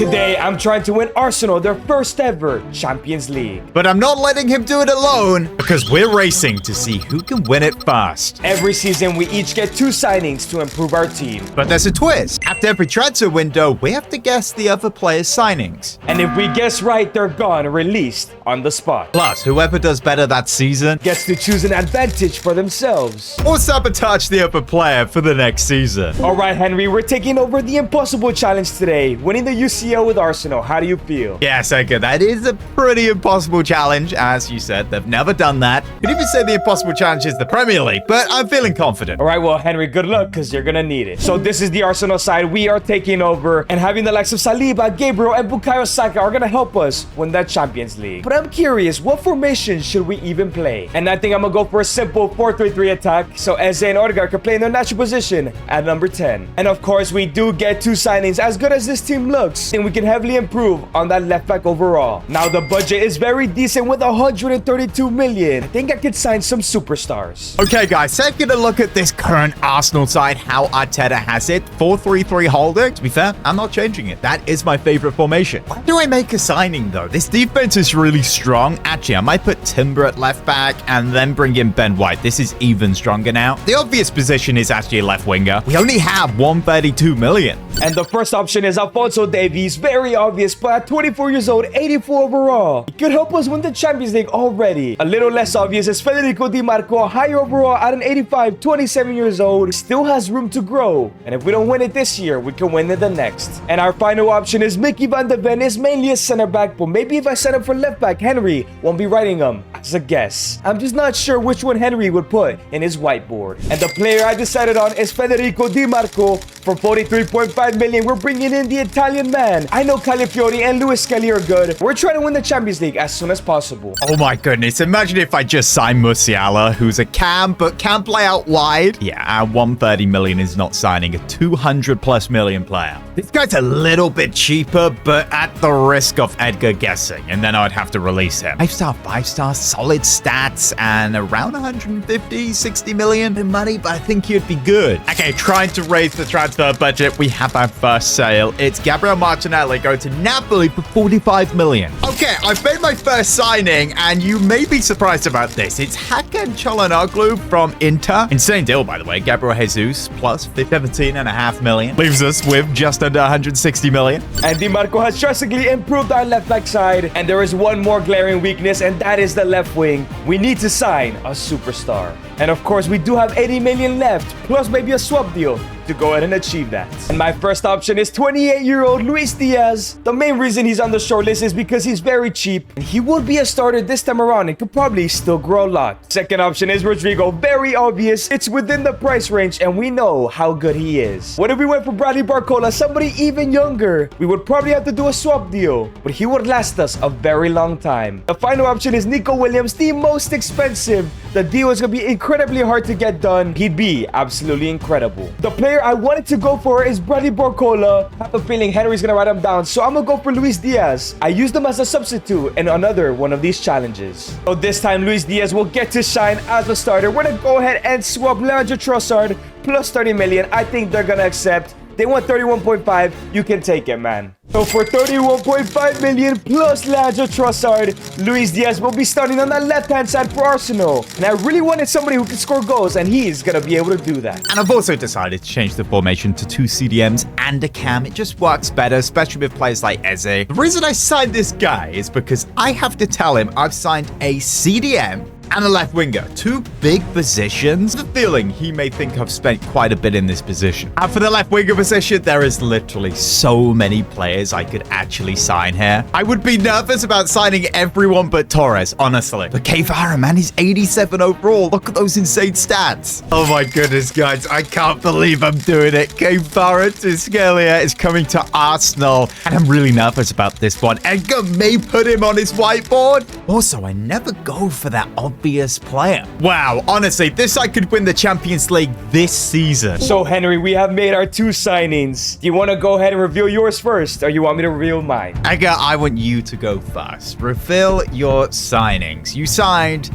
Today, I'm trying to win Arsenal their first ever Champions League. But I'm not letting him do it alone, because we're racing to see who can win it first. Every season, we each get 2 signings to improve our team. But there's a twist. After every transfer window, we have to guess the other player's signings. And if we guess right, they're gone, released on the spot. Plus, whoever does better that season Gets to choose an advantage for themselves. or sabotage the other player for the next season. All right, Henry, we're taking over the impossible challenge today, winning the UCL with Arsenal. How do you feel? Yes, Edgar, that is a pretty impossible challenge. As you said, they've never done that. Could even say the impossible challenge is the Premier League, but I'm feeling confident. All right, well, Henry, good luck, because you're going to need it. So this is the Arsenal side. We are taking over, and having the likes of Saliba, Gabriel, and Bukayo Saka are going to help us win that Champions League. But I'm curious, what formation should we even play? And I think I'm going to go for a simple 4-3-3 attack, so Eze and Odegaard can play in their natural position at number 10. And of course, we do get 2 signings. As good as this team looks, and we can heavily improve on that left back overall. Now, the budget is very decent with 132 million. I think I could sign some superstars. Okay, guys, taking a look at this current Arsenal side, how Arteta has it. 4-3-3 holding. To be fair, I'm not changing it. That is my favorite formation. Why do I make a signing, though? This defense is really strong. Actually, I might put Timber at left back and then bring in Ben White. This is even stronger now. The obvious position is actually a left winger. We only have 132 million. And the first option is Alphonso Davies. Very obvious, but at 24 years old, 84 overall. He could help us win the Champions League already. A little less obvious is Federico Di Marco, higher overall at an 85, 27 years old. Still has room to grow. And if we don't win it this year, we can win it the next. And our final option is Mickey van de Ven. Is mainly a center back, but maybe if I set up for left back, Henry won't be writing him as a guess. I'm just not sure which one Henry would put in his whiteboard. And the player I decided on is Federico Di Marco. For 43.5 million, we're bringing in the Italian man. I know Calafiori and Luis Skelly are good. We're trying to win the Champions League as soon as possible. Oh my goodness, imagine if I just signed Musiala, who's a cam, but can play out wide. Yeah, our 130 million is not signing a 200+ million player. This guy's a little bit cheaper, but at the risk of Edgar guessing, and then I'd have to release him. 5-star, 5-star, solid stats, and around 150, 60 million in money, but I think he'd be good. Okay, trying to raise the transfer budget, we have our first sale. It's Gabriel Martinelli going to Napoli for 45 million. Okay, I've made my first signing, and you may be surprised about this. It's Hakan Çalhanoğlu from Inter. Insane deal, by the way. Gabriel Jesus plus 17.5 million. Leaves us with just under 160 million. And Di Marco has drastically improved our left back side. And there is one more glaring weakness, and that is the left wing. We need to sign a superstar. And of course, we do have 80 million left, plus maybe a swap deal to go ahead and achieve that. And my first option is 28-year-old Luis Diaz. The main reason he's on the short list is because he's very cheap. And he will be a starter this time around and could probably still grow a lot. Second option is Rodrigo. Very obvious. It's within the price range and we know how good he is. What if we went for Bradley Barcola, somebody even younger? We would probably have to do a swap deal, but he would last us a very long time. The final option is Nico Williams, the most expensive. The deal is going to be incredibly hard to get done. He'd be absolutely incredible. The player I wanted to go for is Bradley Barcola. I have a feeling Henry's gonna write him down, so I'm gonna go for Luis Diaz. I used him as a substitute in another one of these challenges. So this time Luis Diaz will get to shine as a starter. We're gonna go ahead and swap Leandro Trossard plus 30 million. I think they're gonna accept. They want 31.5. You can take it, man. So for 31.5 million plus Leandro Trossard, Luis Diaz will be starting on that left-hand side for Arsenal. And I really wanted somebody who can score goals, and he's going to be able to do that. And I've also decided to change the formation to 2 CDMs and a cam. It just works better, especially with players like Eze. The reason I signed this guy is because I have to tell him I've signed a CDM and a left winger. 2 big positions. The feeling he may think I've spent quite a bit in this position. And for the left winger position, there is literally so many players I could actually sign here. I would be nervous about signing everyone but Torres, honestly. But Kvara, man, he's 87 overall. Look at those insane stats. Oh my goodness, guys. I can't believe I'm doing it. Kvara to Scalia is coming to Arsenal. And I'm really nervous about this one. Edgar may put him on his whiteboard. Also, I never go for that obvious player. Wow, honestly, this I could win the Champions League this season. So, Henry, we have made our 2 signings. Do you want to go ahead and reveal yours first, or you want me to reveal mine? Edgar, I want you to go first. Reveal your signings. You signed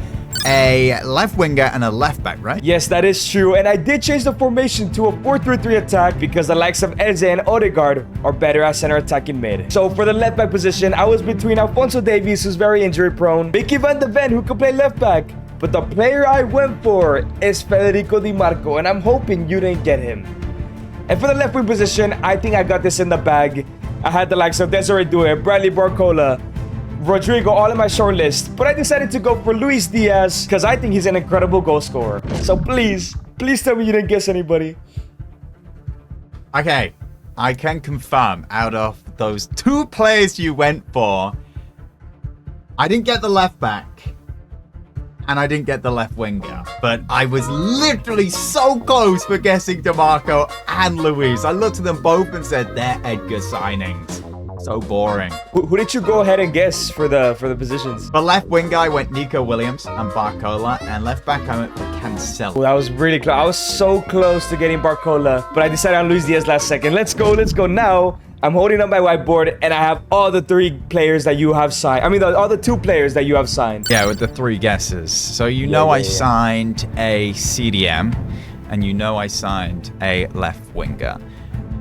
a left winger and a left back, right? Yes, that is true. And I did change the formation to a 4-3-3 attack because the likes of Eze and Odegaard are better at center attacking mid. So for the left back position, I was between Alphonso Davies, who's very injury prone, Mickey van de Ven, who can play left back. But the player I went for is Federico Di Marco, and I'm hoping you didn't get him. And for the left wing position, I think I got this in the bag. I had the likes of Desiree Doué, Bradley Barcola, Rodrigo all in my short list, but I decided to go for Luis Diaz because I think he's an incredible goal scorer. So please tell me you didn't guess anybody. Okay, I can confirm out of those 2 players you went for, I didn't get the left back and I didn't get the left winger, but I was literally so close for guessing DeMarco and Luis. I looked at them both and said they're Edgar signings. So boring. Who did you go ahead and guess for the positions? For left wing, I went Nico Williams and Barcola, and left back, I went for Cancelo. Oh, that was really close. I was so close to getting Barcola, but I decided on Luis Diaz last second. Let's go. Now, I'm holding up my whiteboard, and I have all the 3 players that you have signed. I mean, all the 2 players that you have signed. Yeah, with the 3 guesses. So I signed a CDM, and I signed a left winger.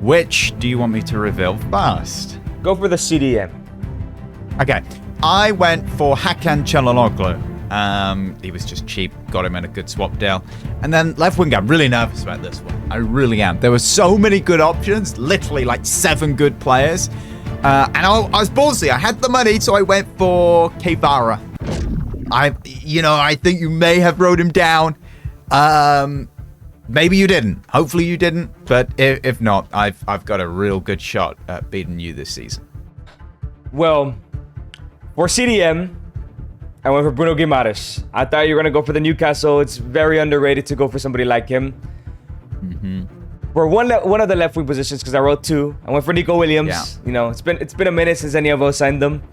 Which do you want me to reveal first? Go for the CDM. Okay, I went for Hakan Çalhanoğlu. He was just cheap, got him in a good swap deal. And then left wing, I'm really nervous about this one. I really am. There were so many good options, literally like 7 good players. And I was ballsy. I had the money, so I went for Kvara. I think you may have wrote him down. Maybe you didn't. Hopefully you didn't. But if not, I've got a real good shot at beating you this season. Well, for CDM, I went for Bruno Guimaraes. I thought you were going to go for the Newcastle. It's very underrated to go for somebody like him. For one of the left wing positions, because I wrote 2, I went for Nico Williams. Yeah. It's been a minute since any of us signed them.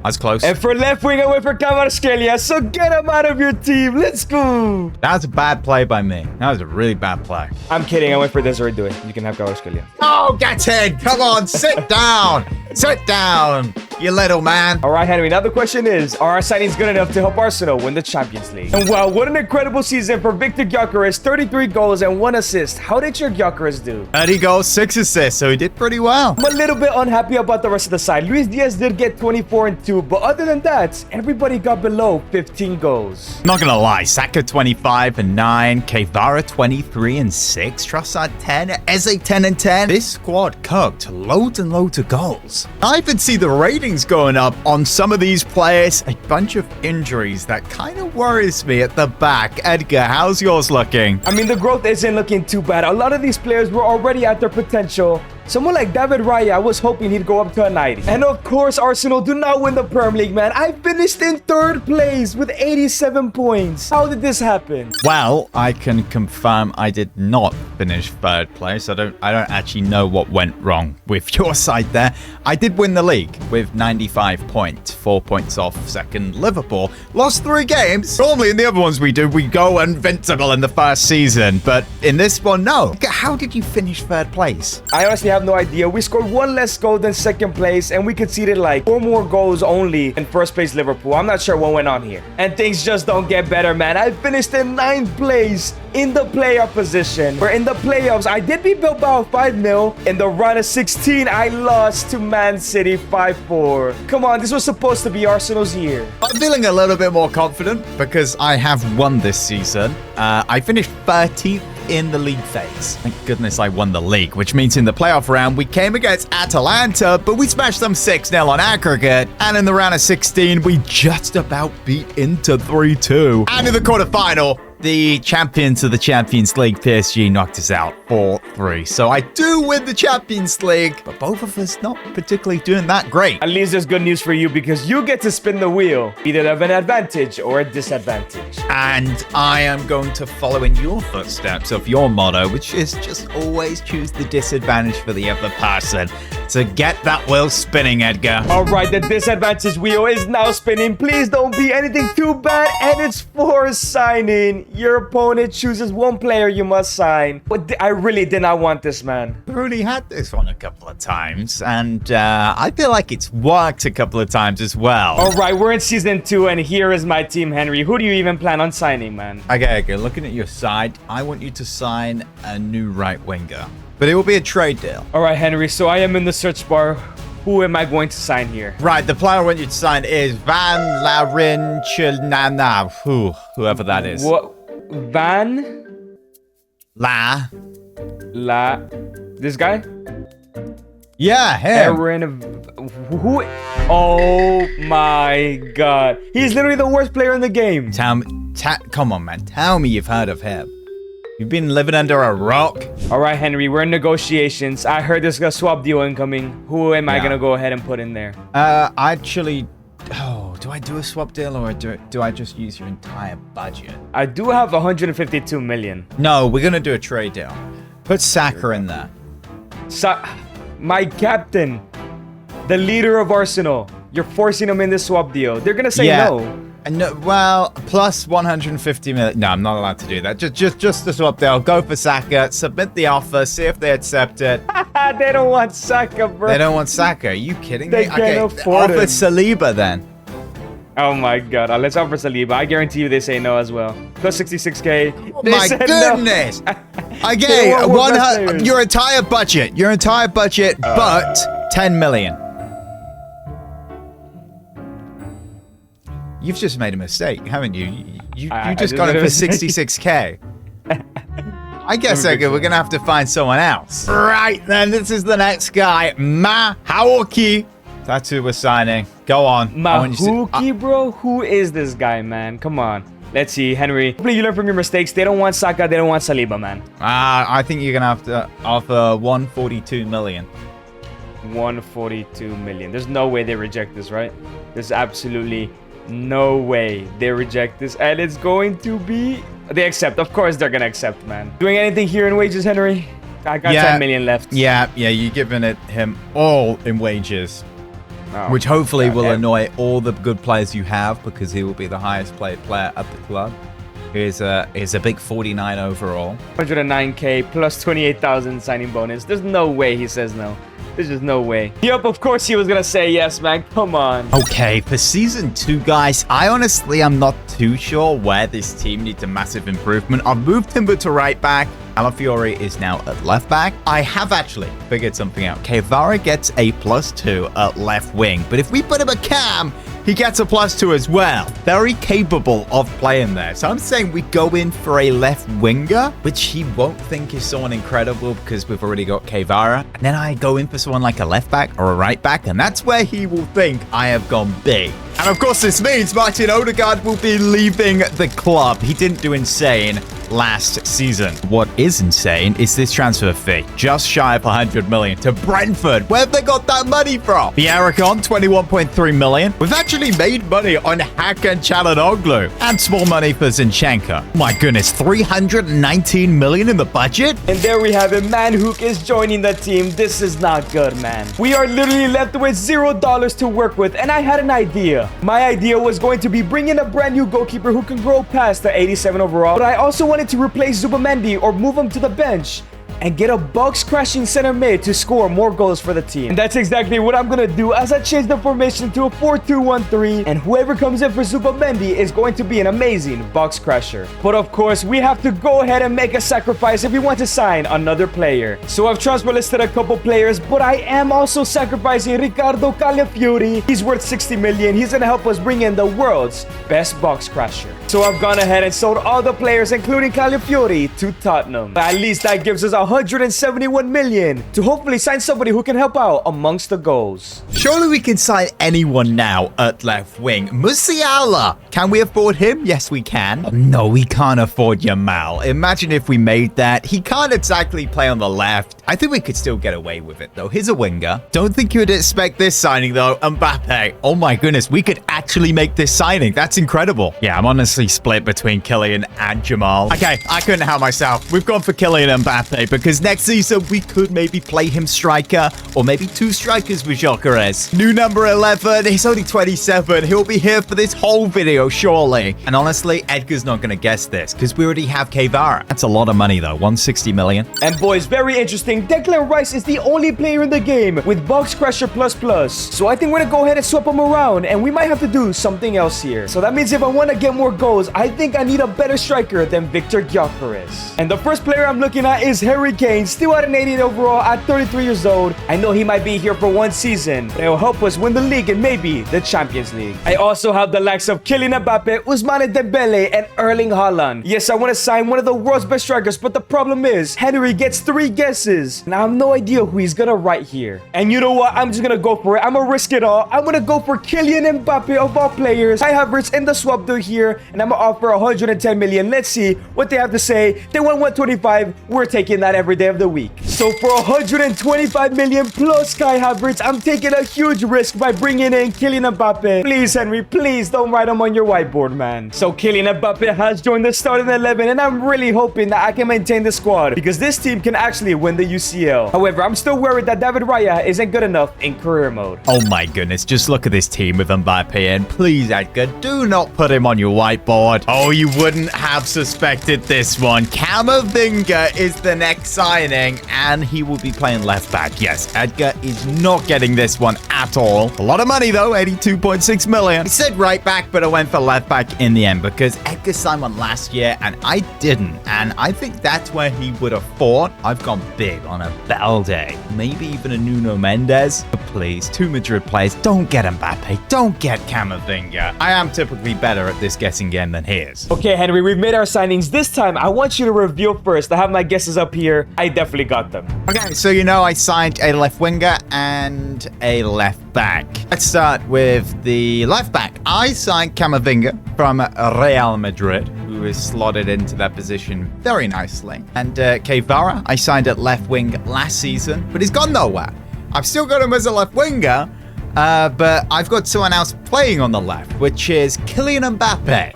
I was close. And for left wing, I went for Kvaratskhelia. So get him out of your team. Let's go. That was a bad play by me. That was a really bad play. I'm kidding. I went for Desiree Doué. You can have Kvaratskhelia. Oh, get in. Come on, sit down. Sit down, you little man. All right, Henry. Now the question is, are our signings good enough to help Arsenal win the Champions League? And wow, what an incredible season for Victor Gyökeres. 33 goals and 1 assist. How did your Gyökeres do? 30 goals, 6 assists, so he did pretty well. I'm a little bit unhappy about the rest of the side. Luis Diaz did get 24 and 2, but other than that, everybody got below 15 goals. Not gonna lie, Saka 25 and 9, Kvara 23 and 6, Trossard 10, Eze 10 and 10. This squad cooked loads and loads of goals. I even see the ratings going up on some of these players. A bunch of injuries that kind of worries me at the back. Edgar, how's yours looking? I mean, the growth isn't looking too bad. A lot of these players were already at their potential. Someone like David Raya, I was hoping he'd go up to a 90. And of course, Arsenal do not win the Premier League, man. I finished in 3rd place with 87 points. How did this happen? Well, I can confirm I did not finish 3rd place. I don't actually know what went wrong with your side there. I did win the league with 95 points, 4 points off 2nd Liverpool. Lost 3 games. Normally in the other ones we go invincible in the first season, but in this one, no. How did you finish 3rd place? I honestly have no idea. We scored 1 less goal than 2nd place, and we conceded like 4 more goals only in 1st place Liverpool. I'm not sure what went on here. And things just don't get better, man. I finished in 9th place in the playoff position. Where in the playoffs, I did beat Bilbao 5-0. In the round of 16, I lost to Man City 5-4. Come on, this was supposed to be Arsenal's year. I'm feeling a little bit more confident because I have won this season. I finished 13th in the league phase. Thank goodness I won the league, which means in the playoff round, we came against Atalanta, but we smashed them 6-0 on aggregate. And in the round of 16, we just about beat Inter 3-2. And in the quarterfinal, the champions of the Champions League, PSG, knocked us out 4-3. So I do win the Champions League, but both of us not particularly doing that great. At least there's good news for you because you get to spin the wheel, either of an advantage or a disadvantage. And I am going to follow in your footsteps of your motto, which is just always choose the disadvantage for the other person. So get that wheel spinning, Edgar. All right, the disadvantage wheel is now spinning. Please don't be anything too bad. And it's for signing. Your opponent chooses one player you must sign. But I really did not want this, man. I've already had this one a couple of times, and I feel like it's worked a couple of times as well. All right, we're in season 2, and here is my team, Henry. Who do you even plan on signing, man? Okay, looking at your side, I want you to sign a new right winger. But it will be a trade deal. All right, Henry, so I am in the search bar. Who am I going to sign here? Right, the player I want you to sign is Van Larinchilnana. Whoever that is. What? Van? La. This guy? Yeah, him. Who? Oh my god. He's literally the worst player in the game. Come on, man. Tell me you've heard of him. You've been living under a rock? All right, Henry, we're in negotiations. I heard there's a swap deal incoming. Who am I going to go ahead and put in there? Actually, do I do a swap deal or do I just use your entire budget? I do have 152 million. No, we're going to do a trade deal. Put Saka in there. My captain, the leader of Arsenal. You're forcing him in this swap deal. They're going to say no. No, well, plus 150 million. No, I'm not allowed to do that. Just the swap deal. Go for Saka. Submit the offer. See if they accept it. They don't want Saka, bro. They don't want Saka. Are you kidding me? They can't afford it. Offer Saliba then. Oh my god. Let's offer Saliba. I guarantee you they say no as well. Plus 66k. Oh my goodness. Okay, your entire budget. But 10 million. You've just made a mistake, haven't you? You just got it for 66k. I guess, Edgar, we're going to have to find someone else. Right, then, this is the next guy. Haoki. That's who we're signing. Go on. Mahuki, bro? Who is this guy, man? Come on. Let's see, Henry. Hopefully you learn from your mistakes. They don't want Saka. They don't want Saliba, man. I think you're going to have to offer 142 million. 142 million. There's no way they reject this, right? There's absolutely no way they reject this, and it's going to be... They accept. Of course they're gonna accept, man. Doing anything here in wages, Henry? I got 10 million left. Yeah, you're giving him all in wages. Which hopefully will annoy all the good players you have, because he will be the highest paid player at the club. Here's a big 49 overall. 109k plus 28,000 signing bonus. There's no way he says no. There's just no way. Yep, of course he was gonna say yes, man. Come on. Okay, for season 2, guys, I honestly am not too sure where this team needs a massive improvement. I've moved Timber to right back. Alafiore is now at left back. I have actually figured something out. Kvara gets a +2 at left wing, but if we put him a cam, he gets a +2 as well. Very capable of playing there. So I'm saying we go in for a left winger, which he won't think is someone incredible because we've already got Kvara. And then I go in for someone like a left back or a right back, and that's where he will think I have gone big. And of course, this means Martin Odegaard will be leaving the club. He didn't do insane last season. What is insane is this transfer fee, just shy of 100 million to Brentford. Where have they got that money from? The Aragon, 21.3 million. We've actually made money on Hakan Çalhanoğlu and small money for Zinchenko. Oh my goodness, 319 million in the budget? And there we have it. Manhook is joining the team. This is not good, man. We are literally left with $0 to work with, and I had an idea. My idea was going to be bringing a brand new goalkeeper who can grow past the 87 overall, but I also wanted to replace Zubamendi or move him to the bench and get a box-crashing center mid to score more goals for the team. And that's exactly what I'm gonna do as I change the formation to a 4-2-1-3, and whoever comes in for Zubamendi is going to be an amazing box crasher. But of course, we have to go ahead and make a sacrifice if we want to sign another player. So I've transfer listed a couple players, but I am also sacrificing Ricardo Calafiori. He's worth 60 million. He's gonna help us bring in the world's best box crasher. So I've gone ahead and sold all the players, including Calafiori, to Tottenham. But at least that gives us 171 million to hopefully sign somebody who can help out amongst the goals. Surely we can sign anyone now at left wing. Musiala. Can we afford him? Yes, we can. No, we can't afford Yamal. Imagine if we made that. He can't exactly play on the left. I think we could still get away with it, though. Here's a winger. Don't think you would expect this signing, though. Mbappe. Oh, my goodness. We could actually make this signing. That's incredible. Yeah, I'm honestly actually split between Kylian and Jamal. Okay, I couldn't help myself. We've gone for Kylian Mbappe because next season we could maybe play him striker or maybe 2 strikers with Gyökeres. New number 11. He's only 27. He'll be here for this whole video, surely. And honestly, Edgar's not going to guess this because we already have Kvara. That's a lot of money, though. 160 million. And boys, very interesting. Declan Rice is the only player in the game with Box Crusher ++. So I think we're going to go ahead and swap him around, and we might have to do something else here. So that means if I want to get more goals, I think I need a better striker than Victor Gyökeres. And the first player I'm looking at is Harry Kane, still at an 88 overall at 33 years old. I know he might be here for 1 season, but it will help us win the league and maybe the Champions League. I also have the likes of Kylian Mbappe, Ousmane Dembele, and Erling Haaland. Yes, I want to sign one of the world's best strikers, but the problem is Henry gets 3 guesses, and I have no idea who he's gonna write here. And you know what? I'm just gonna go for it. I'm gonna risk it all. I'm gonna go for Kylian Mbappe of all players. I have Havertz in the swap deal here, and I'm gonna offer 110 million. Let's see what they have to say. They want 125. We're taking that every day of the week. So for 125 million plus Kai Havertz, I'm taking a huge risk by bringing in Kylian Mbappe. Please, Henry, please don't write him on your whiteboard, man. So Kylian Mbappe has joined the starting 11, and I'm really hoping that I can maintain the squad because this team can actually win the UCL. However, I'm still worried that David Raya isn't good enough in career mode. Oh my goodness, just look at this team with Mbappe in. Please, Edgar, do not put him on your whiteboard. Oh, you wouldn't have suspected this one. Camavinga is the next signing, and he will be playing left back. Yes, Edgar is not getting this one at all. A lot of money, though, 82.6 million. I said right back, but I went for left back in the end because Edgar signed one last year, and I didn't. And I think that's where he would have thought. I've gone big on a Balde, maybe even a Nuno Mendes. But please, 2 Madrid players, don't get Mbappe, don't get Camavinga. I am typically better at this guessing game than he is. Okay, Henry, we've made our signings. This time, I want you to reveal first. I have my guesses up here. I definitely got them. Okay, so you know I signed a left winger and a left back. Let's start with the left back. I signed Camavinga from Real Madrid, who is slotted into that position very nicely. And Kvara, I signed at left wing last season, but he's gone nowhere. I've still got him as a left winger, but I've got someone else playing on the left, which is Kylian Mbappe.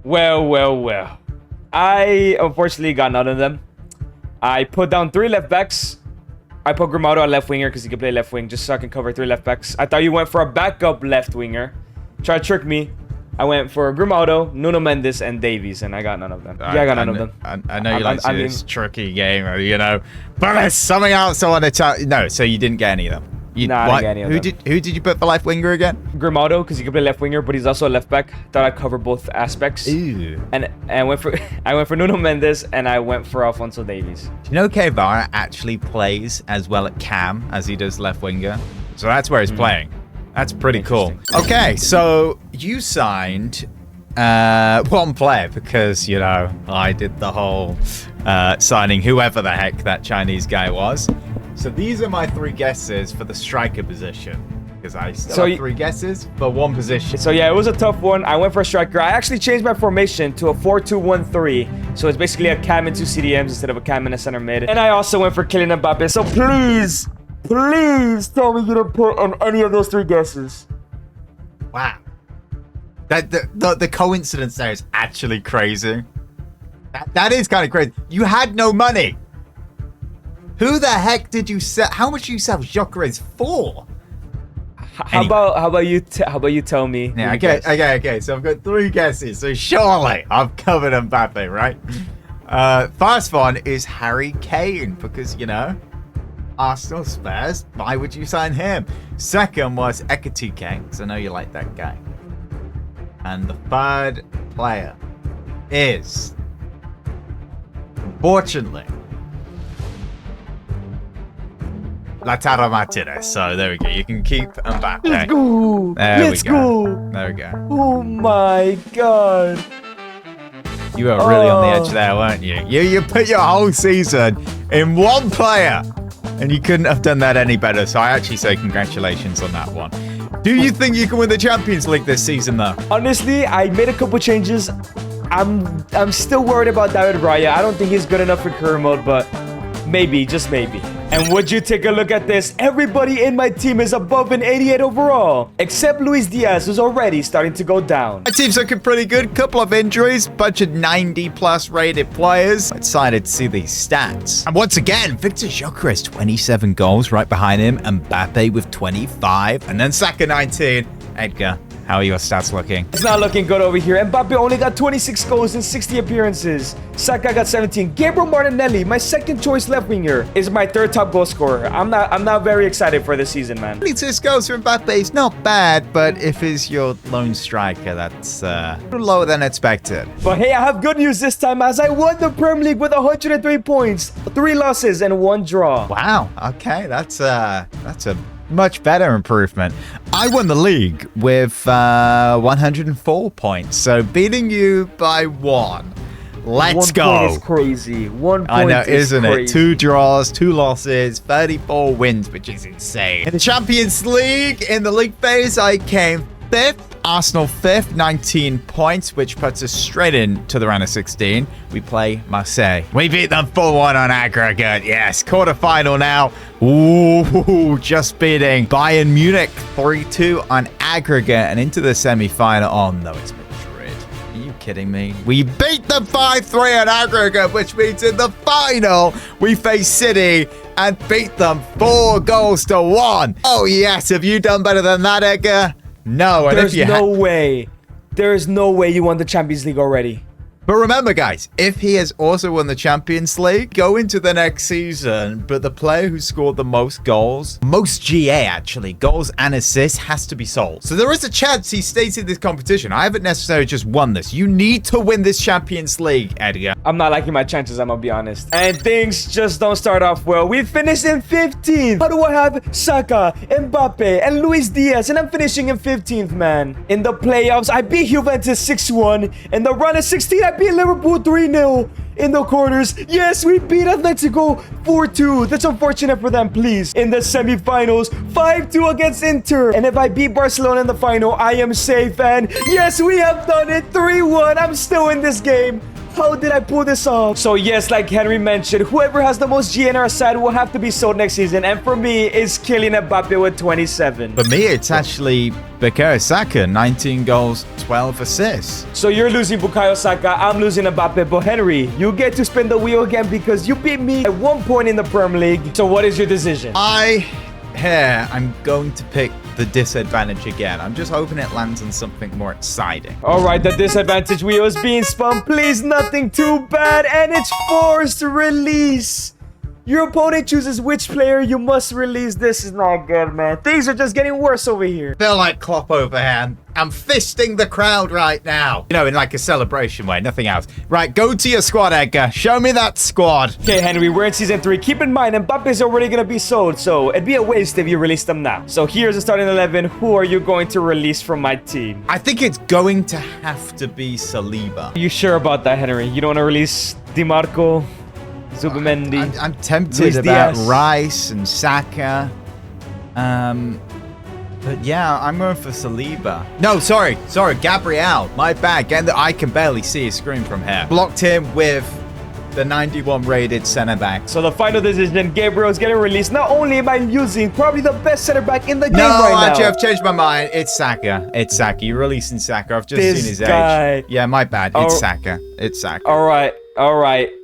Well. I unfortunately got none of them. I put down 3 left backs. I put Grimaldo at left winger because he can play left wing just so I can cover 3 left backs. I thought you went for a backup left winger. Try to trick me. I went for Grimaldo, Nuno Mendes, and Davies, and I got none of them. Yeah, I got none of them. I know you like this tricky game, you know, but there's something else I want to tell you. No, so you didn't get any of them. I didn't get any of them. Who did you put for left winger again? Grimaldo, because he can play left winger, but he's also a left back. Thought I'd cover both aspects. Ew. And I went for Nuno Mendes, and I went for Alphonso Davies. Do you know Kvara actually plays as well at cam as he does left winger? So that's where he's playing. That's pretty cool. Okay, so you signed 1 player because, you know, I did the whole signing whoever the heck that Chinese guy was. So these are my 3 guesses for the striker position. Because I still have 3 guesses for 1 position. So yeah, it was a tough one. I went for a striker. I actually changed my formation to a 4-2-1-3. So it's basically a cam and 2 CDMs instead of a cam and a center mid. And I also went for Kylian Mbappe. So please tell me you didn't put on any of those 3 guesses. Wow. The coincidence there is actually crazy. That is kind of crazy. You had no money. Who the heck did you sell? How much did you sell Gyökeres for? How about you tell me? Yeah, okay. So I've got 3 guesses. So surely I've covered Mbappe, right? First one is Harry Kane because, you know, Arsenal Spurs. Why would you sign him? Second was Ekitike because I know you like that guy. And the 3rd player is, unfortunately, Lautaro Martinez. So there we go. You can keep Mbappe. Let's go. Let's go. There we go. Oh my god. You were really on the edge there, weren't you? You put your whole season in 1 player, and you couldn't have done that any better. So I actually say congratulations on that one. Do you think you can win the Champions League this season, though? Honestly, I made a couple changes. I'm still worried about David Raya. I don't think he's good enough for career mode, but maybe, just maybe. And would you take a look at this? Everybody in my team is above an 88 overall, except Luis Diaz, who's already starting to go down. My team's looking pretty good. Couple of injuries, bunch of 90+ rated players. Excited to see these stats. And once again, Victor Gyökeres, 27 goals right behind him. Mbappe with 25. And then Saka 19. Edgar, how are your stats looking? It's not looking good over here. Mbappe only got 26 goals in 60 appearances. Saka got 17. Gabriel Martinelli, my second choice left winger, is my third top goal scorer. I'm not very excited for this season, man. 26 goals for Mbappe is not bad, but if he's your lone striker, that's a little lower than expected. But hey, I have good news this time as I won the Premier League with 103 points, 3 losses, and 1 draw. Wow. Okay, that's a much better improvement. I won the league with 104 points, so beating you by 1. Let's go. 1 point is crazy. 1 point I know, is isn't crazy. it? 2 draws, 2 losses, 34 wins, which is insane. In the Champions League, in the league phase, I came 5th. Arsenal 5th, 19 points, which puts us straight into the round of 16. We play Marseille. We beat them 4-1 on aggregate. Yes, quarterfinal now. Ooh, just beating Bayern Munich 3-2 on aggregate and into the semi-final. Oh, no, it's Madrid. Are you kidding me? We beat them 5-3 on aggregate, which means in the final, we face City and beat them 4-1. Oh, yes. Have you done better than that, Edgar? No, and There's no way. There is no way you won the Champions League already. But remember, guys, if he has also won the Champions League, go into the next season, but the player who scored the most goals, most GA actually, goals and assists, has to be sold. So there is a chance he stays in this competition. I haven't necessarily just won this. You need to win this Champions League, Edgar. I'm not liking my chances, I'm gonna be honest. And things just don't start off well. We finished in 15th. How do I have Saka, Mbappe, and Luis Diaz, and I'm finishing in 15th, man. In the playoffs, I beat Juventus 6-1. In the run of 16, I beat Liverpool 3-0 in the quarters. Yes, we beat Atletico 4-2. That's unfortunate for them, please. In the semifinals, 5-2 against Inter. And if I beat Barcelona in the final, I am safe. And yes, we have done it 3-1. I'm still in this game. How did I pull this off? So yes, like Henry mentioned, whoever has the most G in our side will have to be sold next season. And for me, it's Kylian Mbappe with 27. For me, it's actually Bukayo Saka, 19 goals, 12 assists. So you're losing Bukayo Saka, I'm losing Mbappe. But Henry, you get to spin the wheel again because you beat me at 1 point in the Premier League. So what is your decision? I'm going to pick the disadvantage again. I'm just hoping it lands on something more exciting. All right, the disadvantage wheel is being spun. Please, nothing too bad. And it's forced release. Your opponent chooses which player you must release. This is not good, man. Things are just getting worse over here. Feel like Klopp overhand. I'm fisting the crowd right now. You know, in like a celebration way, nothing else. Right, go to your squad, Edgar. Show me that squad. Okay, Henry, we're in season 3. Keep in mind, Mbappe's already going to be sold, so it'd be a waste if you release them now. So here's the starting 11. Who are you going to release from my team? I think it's going to have to be Saliba. Are you sure about that, Henry? You don't want to release DiMarco? Zubimendi. I'm tempted Luis about Diaz. Rice and Saka. But yeah, I'm going for Saliba. No, sorry, Gabriel. My bad. I can barely see his screen from here. Blocked him with the 91 rated center back. So the final decision, Gabriel is getting released. Not only am I using probably the best center back in the game right now. No, I've changed my mind. It's Saka. It's Saka. You're releasing Saka. I've just seen his age. Yeah, my bad. It's Saka. It's Saka. All right.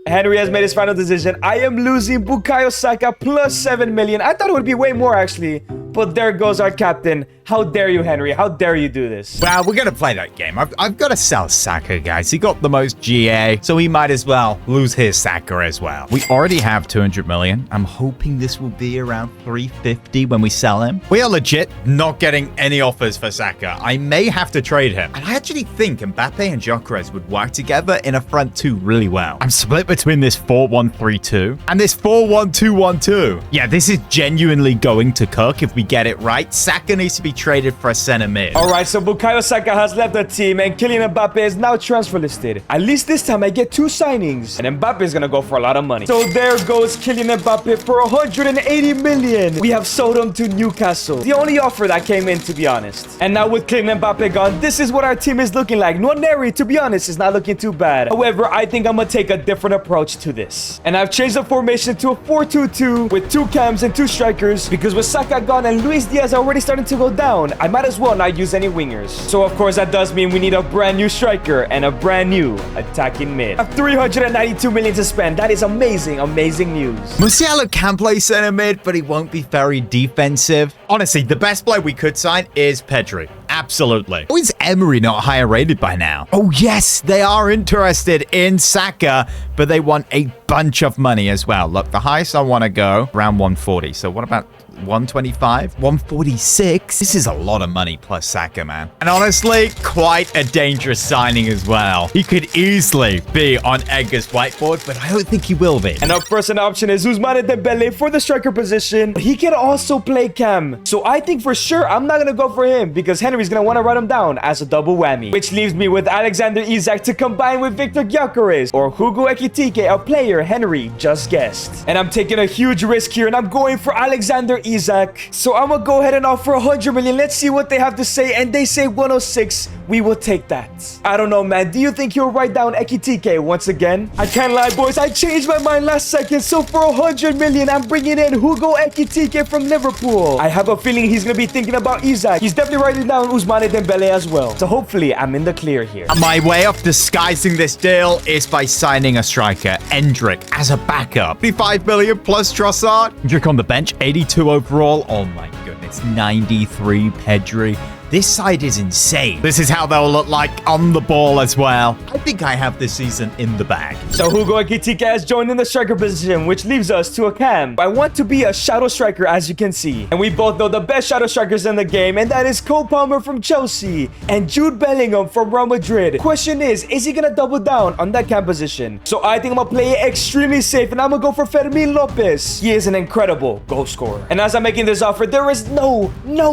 Henry has made his final decision. I am losing Bukayo Saka plus 7 million. I thought it would be way more, actually. But there goes our captain. How dare you, Henry? How dare you do this? Well, we're going to play that game. I've got to sell Saka, guys. He got the most GA, so he might as well lose his Saka as well. We already have 200 million. I'm hoping this will be around 350 when we sell him. We are legit not getting any offers for Saka. I may have to trade him. And I actually think Mbappe and Gyökeres would work together in a front two really well. I'm split between this 4-1-3-2 and this 4-1-2-1-2. Yeah, this is genuinely going to cook if we get it right. Saka needs to be traded for a center mid. All right, so Bukayo Saka has left the team and Kylian Mbappe is now transfer listed. At least this time I get 2 signings and Mbappe is gonna go for a lot of money. So there goes Kylian Mbappe for 180 million. We have sold him to Newcastle. The only offer that came in, to be honest. And now with Kylian Mbappe gone, this is what our team is looking like. Nwaneri, to be honest, is not looking too bad. However, I think I'm gonna take a different approach to this. And I've changed the formation to a 4-2-2 with 2 cams and 2 strikers because with Saka gone and Luis Diaz already starting to go down, I might as well not use any wingers. So of course that does mean we need a brand new striker and a brand new attacking mid. I have 392 million to spend. That is amazing, amazing news. Musiala can play center mid, but he won't be very defensive. Honestly, the best player we could sign is Pedri. Absolutely. Why is Emery not higher rated by now? Oh yes, they are interested in Saka, but they want a bunch of money as well. Look, the highest I want to go, around 140. So what about 125? 146? This is a lot of money plus Saka, man. And honestly, quite a dangerous signing as well. He could easily be on Edgar's whiteboard, but I don't think he will be. And our first option is Ousmane Dembele for the striker position. He can also play cam. So I think for sure I'm not going to go for him because Henry's going to want to write him down as a double whammy. Which leaves me with Alexander Isak to combine with Victor Gyökeres or Hugo Ekitike, a player Henry just guessed. And I'm taking a huge risk here and I'm going for Alexander Isak. So I'm gonna go ahead and offer 100 million. Let's see what they have to say. And they say 106. We will take that. I don't know, man. Do you think he'll write down Ekitike once again? I can't lie, boys. I changed my mind last second. So for 100 million, I'm bringing in Hugo Ekitike from Liverpool. I have a feeling he's gonna be thinking about Isak. He's definitely writing down Ousmane Dembele as well. So hopefully I'm in the clear here. My way of disguising this deal is by signing a striker, Endrick, as a backup. 55 million plus Trossard. Endrick on the bench, 82 overall. Oh my goodness, 93 Pedri. This side is insane. This is how they'll look like on the ball as well. I think I have this season in the bag. So Hugo Ekitike has joined in the striker position, which leaves us to a cam. I want to be a shadow striker, as you can see. And we both know the best shadow strikers in the game, and that is Cole Palmer from Chelsea and Jude Bellingham from Real Madrid. Question is he gonna double down on that cam position? So I think I'm gonna play it extremely safe, and I'm gonna go for Fermin Lopez. He is an incredible goal scorer. And as I'm making this offer, there is no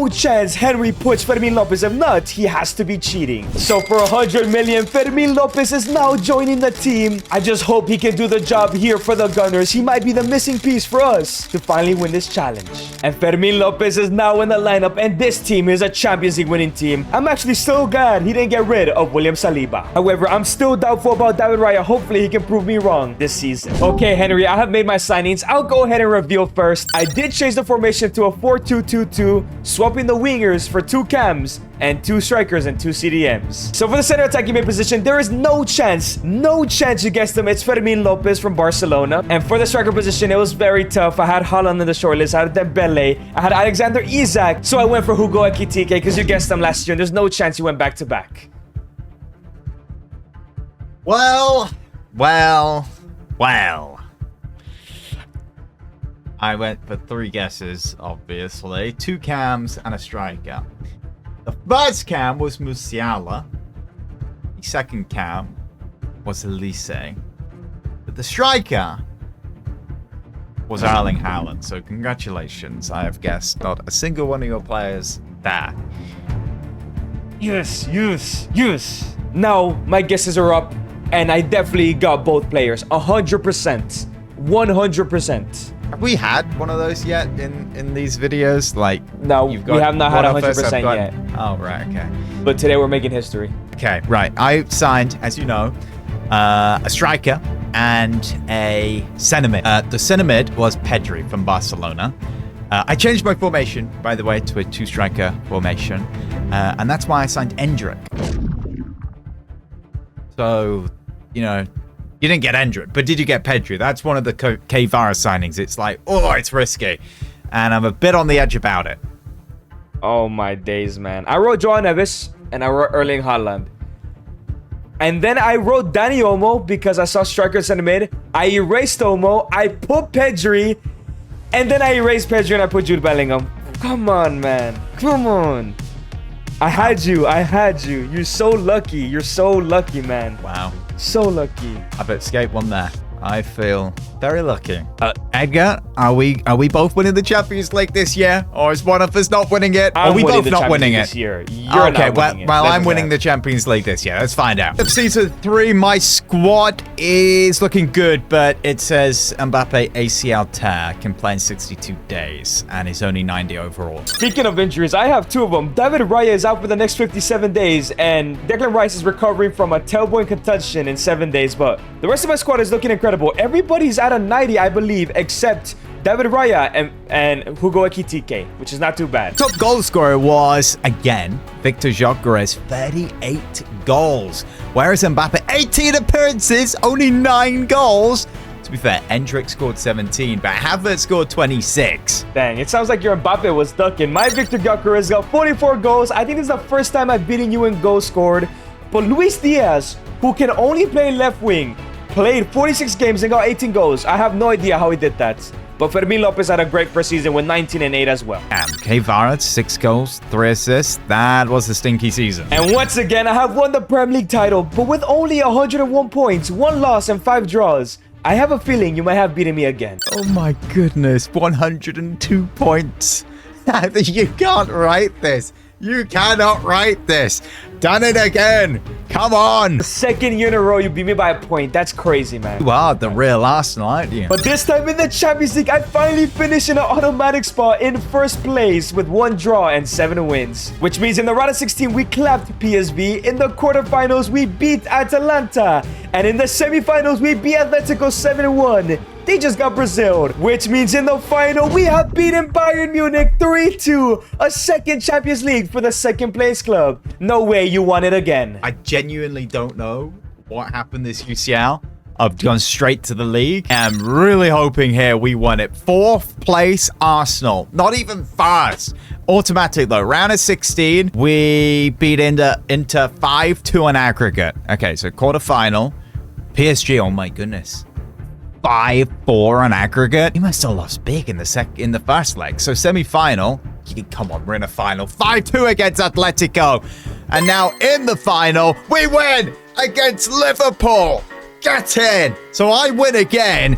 chance Henry puts Fermin Lopez. If not, he has to be cheating. So for 100 million, Fermin Lopez is now joining the team. I just hope he can do the job here for the Gunners. He might be the missing piece for us to finally win this challenge. And Fermin Lopez is now in the lineup, and this team is a Champions League winning team. I'm actually so glad he didn't get rid of William Saliba. However, I'm still doubtful about David Raya. Hopefully, he can prove me wrong this season. Okay, Henry, I have made my signings. I'll go ahead and reveal first. I did change the formation to a 4-2-2-2, swapping the wingers for 2 cams and 2 strikers and 2 CDMs. So for the center attacking mid position, there is no chance you guessed them. It's Fermin Lopez from Barcelona. And for the striker position, it was very tough. I had Haaland in the shortlist. I had Dembele. I had Alexander Isak. So I went for Hugo Ekitike because you guessed them last year. And there's no chance you went back to back. Well. I went for 3 guesses, obviously. 2 cams and a striker. The first cam was Musiala. The second cam was Elise. But the striker was Erling Haaland. So congratulations. I have guessed not a single one of your players there. Yes. Now my guesses are up. And I definitely got both players. 100%. 100%. Have we had one of those yet in these videos? Like, no, we have not had 100% yet. Oh, right, okay. But today we're making history. Okay, right. I signed, as you know, a striker and a center mid. The center mid was Pedri from Barcelona. I changed my formation, by the way, to a 2-striker formation. And that's why I signed Endrick. So, you know, you didn't get Endrick, but did you get Pedri? That's one of the Kvara signings. It's like, oh, it's risky. And I'm a bit on the edge about it. Oh, my days, man. I wrote Joao Neves and I wrote Erling Haaland. And then I wrote Dani Olmo because I saw strikers in the mid. I erased Olmo. I put Pedri. And then I erased Pedri and I put Jude Bellingham. Come on, man. Come on. I had you. You're so lucky, man. Wow. So lucky. I bet Skate won there. I feel Very lucky. Edgar, are we both winning the Champions League this year? Or is one of us not winning it? Or are we both not winning it? This year. You're okay, not winning it. Well, I'm winning the Champions League this year. Let's find out. Season 3, my squad is looking good, but it says Mbappe ACL tear, can play in 62 days, and is only 90 overall. Speaking of injuries, I have 2 of them. David Raya is out for the next 57 days, and Declan Rice is recovering from a tailbone contusion in 7 days, but the rest of my squad is looking incredible. Everybody's at a 90, I believe, except David Raya and Hugo Ekitike, which is not too bad. Top goal scorer was, again, Victor Gyökeres, 38 goals. Whereas Mbappe, 18 appearances, only 9 goals. To be fair, Endrick scored 17, but Havertz scored 26. Dang, it sounds like your Mbappe was ducking. My Victor Gyökeres got 44 goals. I think this is the first time I've beaten you in goals scored. But Luis Diaz, who can only play left wing, played 46 games and got 18 goals. I have no idea how he did that. But Fermin Lopez had a great first season with 19 and 8 as well. Kay Varad, 6 goals, 3 assists. That was a stinky season. And once again, I have won the Premier League title, but with only 101 points, 1 loss and 5 draws. I have a feeling you might have beaten me again. Oh my goodness, 102 points. You can't write this. You cannot write this. Done it again. Come on. The second year in a row, you beat me by a point. That's crazy, man. You are the real Arsenal, aren't you? But this time in the Champions League, I finally finished in an automatic spot in first place with 1 draw and 7 wins. Which means in the round of 16, we clapped PSV. In the quarterfinals, we beat Atalanta. And in the semifinals, we beat Atletico 7-1. They just got Braziled, which means in the final, we have beaten Bayern Munich 3-2, a second Champions League for the second place club. No way you won it again. I genuinely don't know what happened this UCL. I've gone straight to the league. I'm really hoping here we won it. 4th place Arsenal. Not even first. Automatic though. Round of 16, we beat Inter 5-2 on aggregate. Okay, so quarterfinal. PSG, oh my goodness. 5-4 on aggregate. You must have lost big in the first leg. So semi-final, come on, we're in a final. 5-2 against Atletico. And now in the final, we win against Liverpool. Get in. So I win again.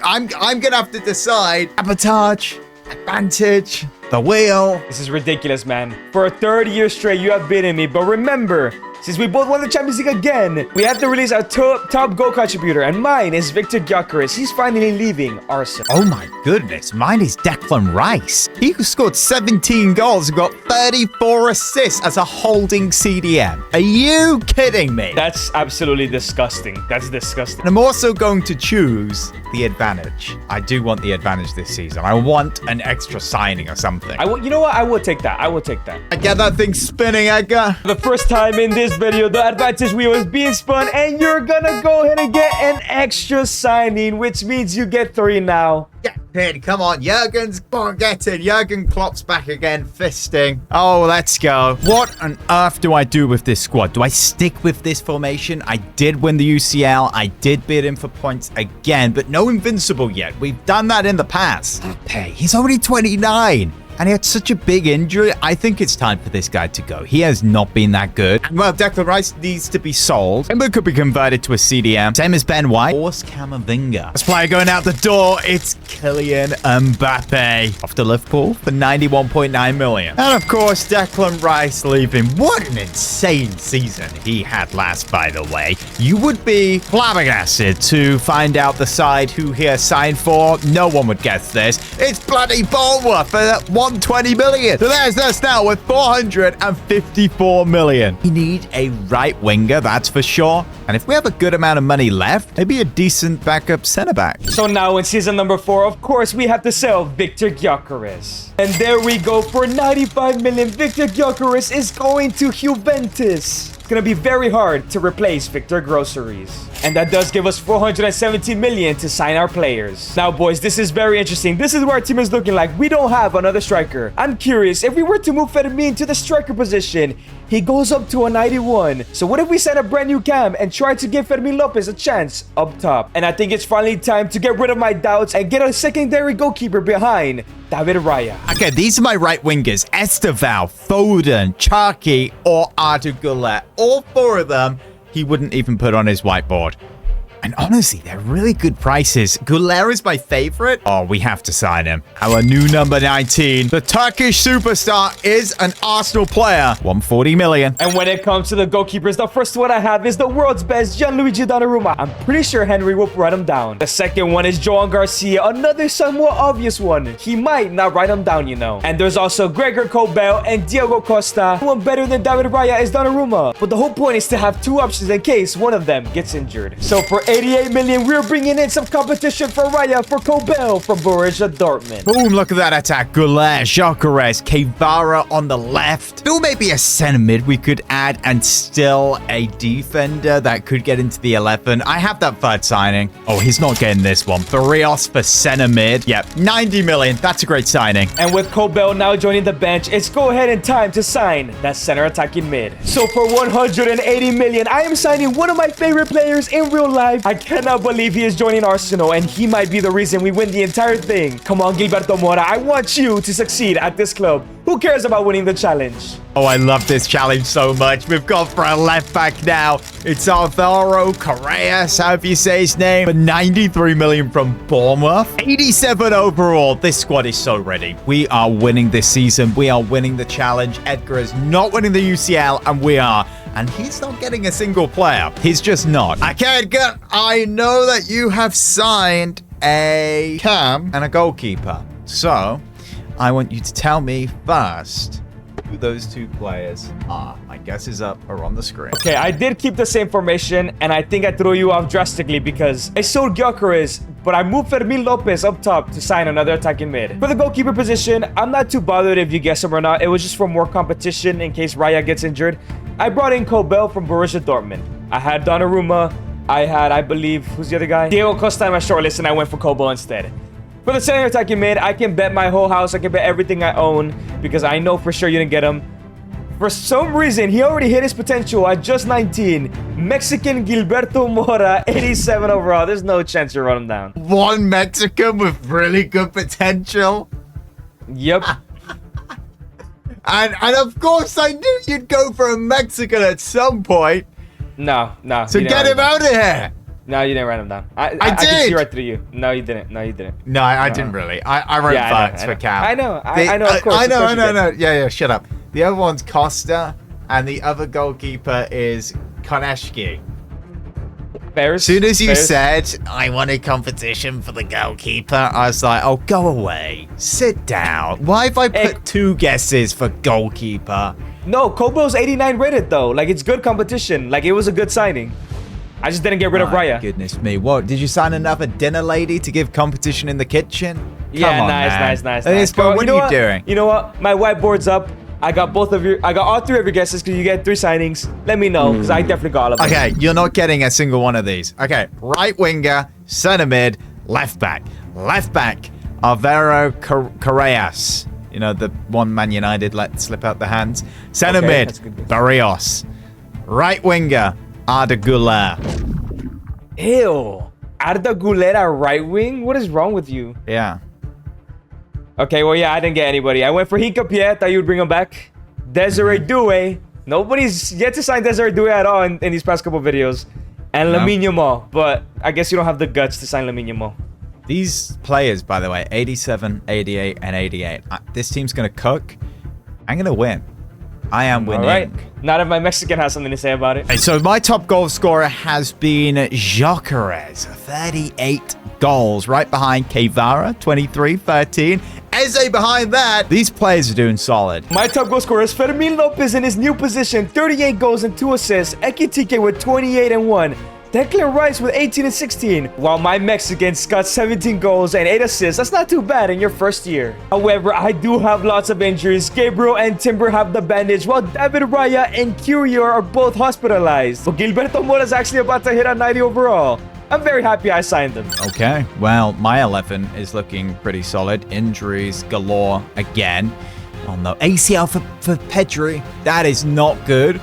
I'm gonna have to decide. Sabotage, advantage, the wheel. This is ridiculous, man. For a 3rd year straight, you have beaten me. But remember, since we both won the Champions League again, we have to release our top goal contributor, and mine is Victor Gyökeres. He's finally leaving Arsenal. Oh my goodness, mine is Declan Rice. He scored 17 goals and got 34 assists as a holding CDM. Are you kidding me? That's absolutely disgusting. That's disgusting. And I'm also going to choose the advantage. I do want the advantage this season. I want an extra signing or something. You know what? I will take that. I will take that. I get that thing spinning, Edgar. For the first time in this video, the advantage wheel is being spun, and you're gonna go ahead and get an extra signing, which means you get 3 now. Get in, come on, Jurgen's get in. Jurgen Klopp's back again, fisting. Oh, let's go. What on earth do I do with this squad? Do I stick with this formation? I did win the UCL. I did bid in for points again, but no invincible yet. We've done that in the past. Hey, he's only 29. And he had such a big injury. I think it's time for this guy to go. He has not been that good. And well, Declan Rice needs to be sold. And could be converted to a CDM. Same as Ben White. Or Camavinga. This player going out the door. It's Kylian Mbappe. Off to Liverpool for 91.9 million. And of course, Declan Rice leaving. What an insane season he had last, by the way. You would be flabbergasted to find out the side who he has signed for. No one would guess this. It's bloody Bournemouth for that 120 million. So there's us now with 454 million. We need a right winger, that's for sure. And if we have a good amount of money left, maybe a decent backup center back. So now in season number 4, of course, we have to sell Victor Gyökeres. And there we go. For 95 million, Victor Gyökeres is going to Juventus. It's going to be very hard to replace Victor Groceries. And that does give us 417 million to sign our players. Now, boys, this is very interesting. This is where our team is looking like. We don't have another striker. I'm curious, if we were to move Fermin to the striker position, he goes up to a 91. So what if we set a brand new cam and try to give Fermin Lopez a chance up top? And I think it's finally time to get rid of my doubts and get a secondary goalkeeper behind David Raya. Okay, these are my right wingers. Esteval, Foden, Charky, or Arda Güler. All 4 of them he wouldn't even put on his whiteboard. And honestly, they're really good prices. Güler is my favorite. Oh, we have to sign him. Our new number 19. The Turkish superstar is an Arsenal player. 140 million. And when it comes to the goalkeepers, the first one I have is the world's best, Gianluigi Donnarumma. I'm pretty sure Henry will write him down. The second one is Joan Garcia, another somewhat obvious one. He might not write him down, you know. And there's also Gregor Kobel and Diego Costa. One better than David Raya is Donnarumma. But the whole point is to have two options in case one of them gets injured. So for 88 million, we're bringing in some competition for Raya for Kobel from Borussia Dortmund. Boom, look at that attack. Güler, Gyökeres, Kvara on the left. Still maybe a center mid we could add and still a defender that could get into the 11. I have that third signing. Oh, he's not getting this one. Barrios for center mid. Yep, 90 million. That's a great signing. And with Kobel now joining the bench, it's go ahead and time to sign that center attacking mid. So for 180 million, I am signing one of my favorite players in real life. I cannot believe he is joining Arsenal, and he might be the reason we win the entire thing. Come on, Gilberto Mora. I want you to succeed at this club. Who cares about winning the challenge? Oh, I love this challenge so much. We've gone for a left back now. It's Alvaro Correas, however you say his name. For 93 million from Bournemouth. 87 overall. This squad is so ready. We are winning this season. We are winning the challenge. Edgar is not winning the UCL, and we are. And he's not getting a single player. He's just not. Okay, Edgar, I know that you have signed a cam and a goalkeeper. So, I want you to tell me first who those two players are. My guess is up or on the screen. Okay, I did keep the same formation, and I think I threw you off drastically because I sold Gyökeres, but I moved Fermin Lopez up top to sign another attacking mid. For the goalkeeper position, I'm not too bothered if you guess him or not. It was just for more competition in case Raya gets injured. I brought in Kobel from Borussia Dortmund. I had Donnarumma. I had, I believe, who's the other guy? Diego Costa on my shortlist, and I went for Kobel instead. For the center attacking mid, I can bet my whole house. I can bet everything I own because I know for sure you didn't get him. For some reason, he already hit his potential at just 19. Mexican Gilberto Mora, 87 overall. There's no chance you run him down. One Mexican with really good potential. Yep. And of course, I knew you'd go for a Mexican at some point. No. So get him out of here. No, you didn't write him down. I did. I can see right through you. No, you didn't. No, you didn't. No, I didn't really. I wrote facts for Cam. I know. I know. Of course. I know. Yeah. Shut up. The other one's Costa, and the other goalkeeper is Konechki. As soon as you said I wanted competition for the goalkeeper, I was like, oh, go away. Sit down. Why have I put two guesses for goalkeeper? No, Kobel's 89 rated, though. Like, it's good competition. Like, it was a good signing. I just didn't get rid of Raya. Goodness me. What? Did you sign another dinner lady to give competition in the kitchen? Yeah, Come on, nice. What are you doing? You know what? My whiteboard's up. I got all three of your guesses because you get 3 signings. Let me know because I definitely got all of them. Okay, you're not getting a single one of these. Okay, right winger, center mid, left back. Left back, Alvaro Correas. You know, the one Man United let slip out the hands. Center mid, Barrios. Right winger, Arda Güler. Ew. Arda Güler at right wing? What is wrong with you? Yeah. Okay, well, yeah, I didn't get anybody. I went for Hincapié. Thought you would bring him back. Desiree Doué. Nobody's yet to sign Desiree Doué at all in these past couple videos. And Lamine Yamal. But I guess you don't have the guts to sign Lamine Yamal. These players, by the way, 87, 88, and 88. This team's going to cook. I'm going to win. I am winning. All right. Not if my Mexican has something to say about it. Okay, so my top goal scorer has been Gyökeres, 38 goals, right behind Kvara, 23, 13. Eze behind that. These players are doing solid. My top goal scorer is Fermin Lopez in his new position, 38 goals and 2 assists. Ekitike with 28 and 1. Declan Rice with 18 and 16, while my Mexicans got 17 goals and 8 assists. That's not too bad in your first year. However, I do have lots of injuries. Gabriel and Timber have the bandage, while David Raya and Curio are both hospitalized. But Gilberto Mora is actually about to hit a 90 overall. I'm very happy I signed him. Okay, well, my 11 is looking pretty solid. Injuries galore again. Oh no, ACL for Pedri. That is not good.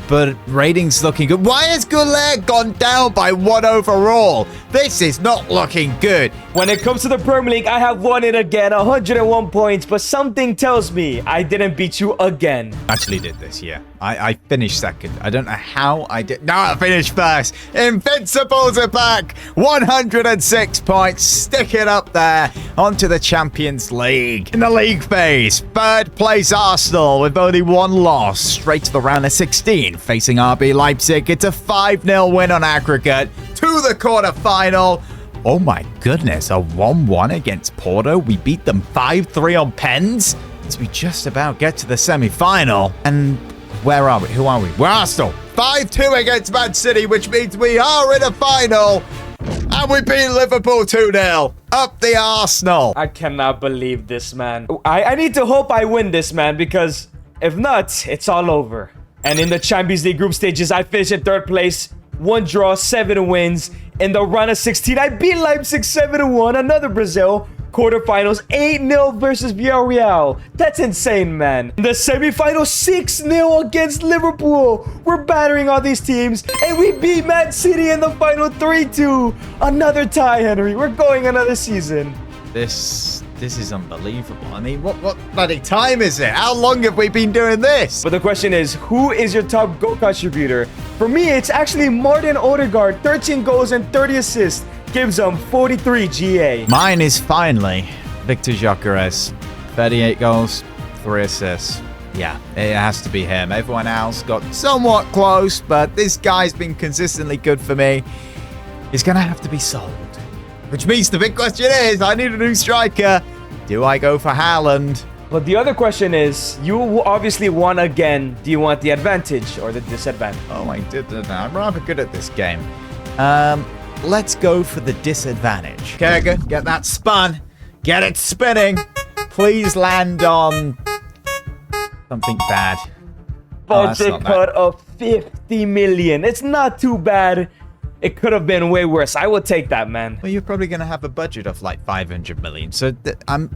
But ratings looking good. Why has Güler gone down by 1 overall? This is not looking good. When it comes to the Premier League, I have won it again, 101 points, but something tells me I didn't beat you again. Actually did this, yeah. I finished second. I don't know how I did. No, I finished first. Invincibles are back. 106 points. Stick it up there. Onto the Champions League. In the league phase, third place Arsenal with only one loss. Straight to the round of 16. Facing RB Leipzig. It's a 5-0 win on aggregate. To the quarterfinal. Oh my goodness, a 1-1 against Porto. We beat them 5-3 on pens. As we just about get to the semi-final. And where are we? Who are we? We're Arsenal. 5-2 against Man City, which means we are in a final. And we beat Liverpool 2-0. Up the Arsenal. I cannot believe this, man. I need to hope I win this, man, because if not, it's all over. And in the Champions League group stages, I finished in third place. 1 draw, 7 wins. In the round of 16, I beat Leipzig 7-1. Another Brazil. Quarterfinals, 8-0 versus Villarreal. That's insane, man. In the semifinals, 6-0 against Liverpool. We're battering all these teams, and we beat Man City in the final 3-2. Another tie, Henry. We're going another season. This is unbelievable. I mean, what bloody time is it? How long have we been doing this? But the question is, who is your top goal contributor? For me, it's actually Martin Odegaard, 13 goals and 30 assists. Gives him 43 GA. Mine is finally Victor Gyökeres. 38 goals, 3 assists. Yeah, it has to be him. Everyone else got somewhat close, but this guy's been consistently good for me. He's going to have to be sold. Which means the big question is, I need a new striker. Do I go for Haaland? But the other question is, you obviously won again. Do you want the advantage or the disadvantage? Oh, I did that. I'm rather good at this game. Let's go for the disadvantage. Kerga, get that spun. Get it spinning. Please land on something bad. Budget cut of 50 million. It's not too bad. It could have been way worse. I will take that, man. Well, you're probably going to have a budget of like 500 million. So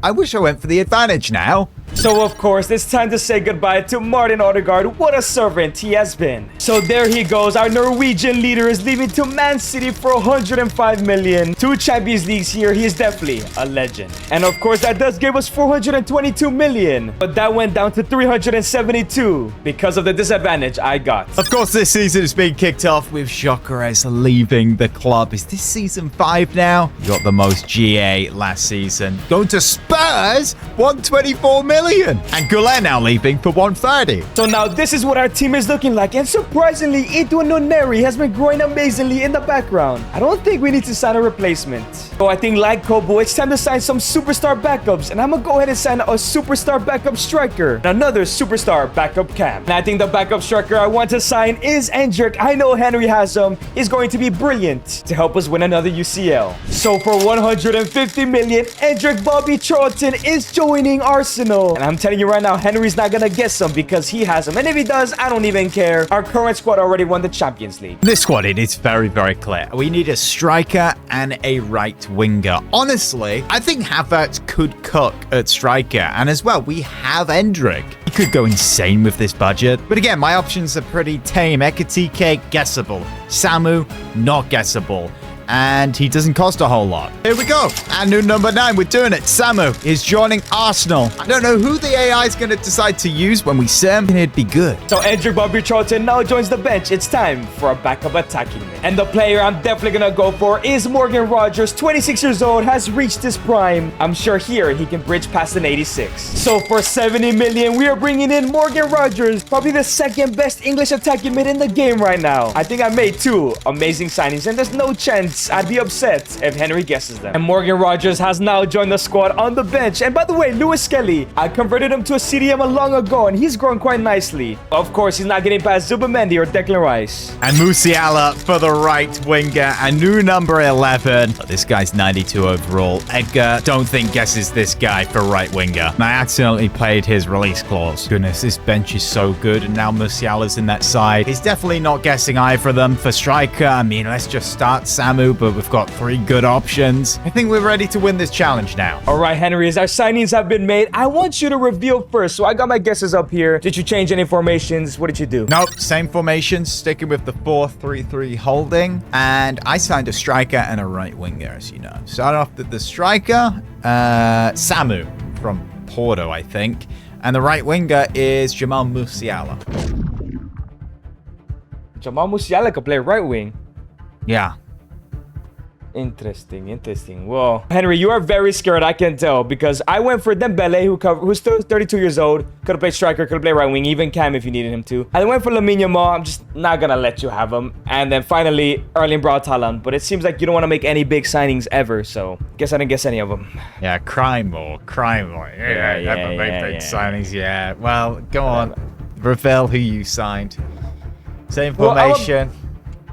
I wish I went for the advantage now. So, of course, it's time to say goodbye to Martin Odegaard. What a servant he has been. So there he goes. Our Norwegian leader is leaving to Man City for 105 million. 2 Champions Leagues here. He is definitely a legend. And, of course, that does give us 422 million. But that went down to 372 because of the disadvantage I got. Of course, this season is being kicked off with Gyökeres leaving the club. Is this season 5 now? You got the most GA last season. Going to Spurs, 124 million. And Goulet now leaving for 130. So now this is what our team is looking like. And surprisingly, Edwin Noneri has been growing amazingly in the background. I don't think we need to sign a replacement. So I think like Kobo, it's time to sign some superstar backups. And I'm going to go ahead and sign a superstar backup striker. And another superstar backup cam. And I think the backup striker I want to sign is Endrick. I know Henry has him. He's going to be brilliant to help us win another UCL. So for 150 million, Endrick Bobby Charlton is joining Arsenal. And I'm telling you right now, Henry's not gonna guess him because he has him. And if he does, I don't even care. Our current squad already won the Champions League. This squad, it is very, very clear. We need a striker and a right winger. Honestly, I think Havertz could cook at striker. And as well, we have Endrick. He could go insane with this budget. But again, my options are pretty tame. Ekitike, guessable. Samu, not guessable. And he doesn't cost a whole lot. Here we go. And new number 9, we're doing it. Samu is joining Arsenal. I don't know who the AI is going to decide to use when we see him. It'd be good. So Endrick Bobby Charlton now joins the bench. It's time for a backup attacking mid. And the player I'm definitely going to go for is Morgan Rogers. 26 years old, has reached his prime. I'm sure here he can bridge past an 86. So for 70 million, we are bringing in Morgan Rogers. Probably the second best English attacking mid in the game right now. I think I made 2 amazing signings and there's no chance I'd be upset if Henry guesses them. And Morgan Rogers has now joined the squad on the bench. And by the way, Lewis Kelly, I converted him to a CDM long ago and he's grown quite nicely. Of course, he's not getting past Zubamendi or Declan Rice. And Musiala for the right winger and new number 11. Oh, this guy's 92 overall. Edgar, don't think guesses this guy for right winger. I accidentally played his release clause. Goodness, this bench is so good. And now Musiala's in that side. He's definitely not guessing either of them. For striker, I mean, let's just start Samu, but we've got 3 good options. I think we're ready to win this challenge now. All right, Henry, as our signings have been made, I want you to reveal first. So I got my guesses up here. Did you change any formations? What did you do? Nope, same formation, sticking with the 4-3-3 holding. And I signed a striker and a right winger, as you know. Start off with the striker, Samu from Porto, I think. And the right winger is Jamal Musiala. Jamal Musiala could play right wing. Yeah. Interesting. Well, Henry, you are very scared, I can tell, because I went for Dembele, who's still 32 years old. Could have played striker, could have played right wing, even Cam if you needed him to. I went for Lamine Yamal. I'm just not going to let you have him. And then finally, Erling Braut Haaland. But it seems like you don't want to make any big signings ever, so guess I didn't guess any of them. Yeah, cry more. Yeah, never make big signings. Yeah, well, go on. Reveal who you signed. Same formation.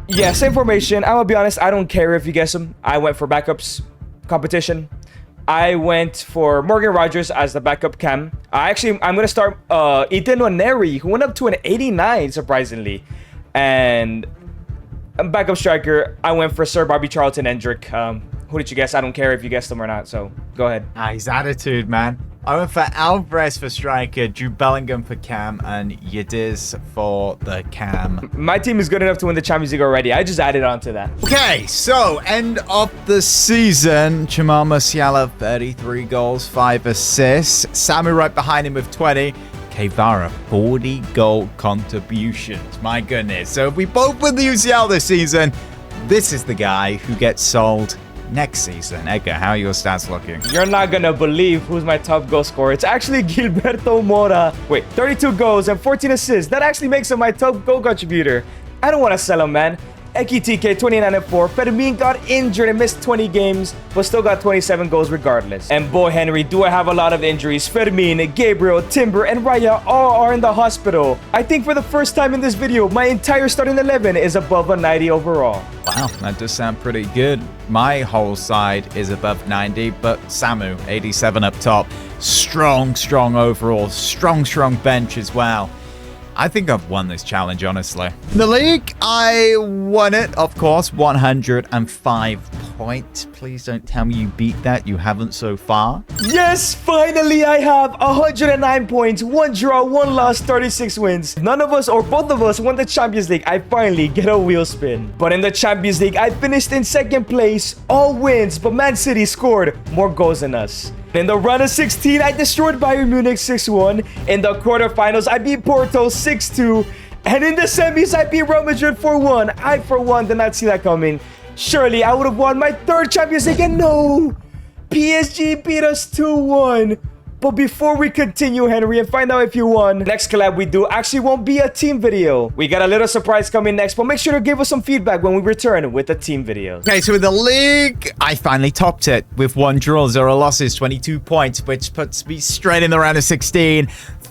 Yeah, same formation. I'm gonna be honest, I don't care if you guess them. I went for backups competition. I went for Morgan Rogers as the backup cam. I'm gonna start Ethan Nwaneri, who went up to an 89, surprisingly. And backup striker, I went for Sir Bobby Charlton Hendrick. Who did you guess? I don't care if you guessed them or not, so go ahead. His attitude, man. I went for Alvarez for striker, Jude Bellingham for cam, and Yildiz for the cam. My team is good enough to win the Champions League already. I just added on to that. Okay, so end of the season. Jamal Musiala, 33 goals, 5 assists. Samu right behind him with 20. Kvara, 40 goal contributions. My goodness. So if we both win the UCL this season, this is the guy who gets sold next season. Edgar, how are your stats looking? You're not gonna believe who's my top goal scorer. It's actually Gilberto Mora. Wait, 32 goals and 14 assists. That actually makes him my top goal contributor. I don't want to sell him, man. Ekitike, 29 and 4. Fermin got injured and missed 20 games, but still got 27 goals regardless. And boy, Henry, do I have a lot of injuries. Fermin, Gabriel, Timber, and Raya all are in the hospital. I think for the first time in this video, my entire starting 11 is above a 90 overall. Wow, that does sound pretty good. My whole side is above 90, but Samu, 87 up top. Strong overall. Strong bench as well. I think I've won this challenge, honestly. The league, I won it, of course, 105 points. Please don't tell me you beat that. You haven't so far. Yes, finally I have 109 points, 1 draw, 1 loss, 36 wins. None of us or both of us won the Champions League. I finally get a wheel spin. But in the Champions League, I finished in 2nd place, all wins, but Man City scored more goals than us. In the round of 16, I destroyed Bayern Munich 6-1. In the quarterfinals, I beat Porto 6-2. And in the semis, I beat Real Madrid 4-1. I, for one, did not see that coming. Surely, I would have won my 3rd Champions League, and no! PSG beat us 2-1. But before we continue, Henry, and find out if you won, next collab we do actually won't be a team video. We got a little surprise coming next, but make sure to give us some feedback when we return with the team videos. Okay, so in the league, I finally topped it with 1 draw, 0 losses, 22 points, which puts me straight in the round of 16,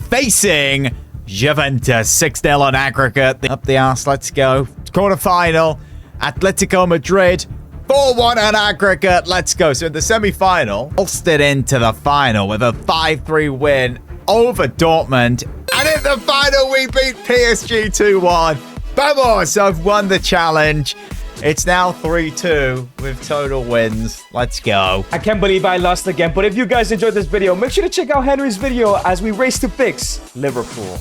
facing Juventus, 6-0 on aggregate. Up the arse, let's go. Quarterfinal, Atletico Madrid, 4-1 on aggregate. Let's go. So in the semi-final, pulsed into the final with a 5-3 win over Dortmund. And in the final, we beat PSG 2-1. Vamos! I've won the challenge. It's now 3-2 with total wins. Let's go. I can't believe I lost again, but if you guys enjoyed this video, make sure to check out Henry's video as we race to fix Liverpool.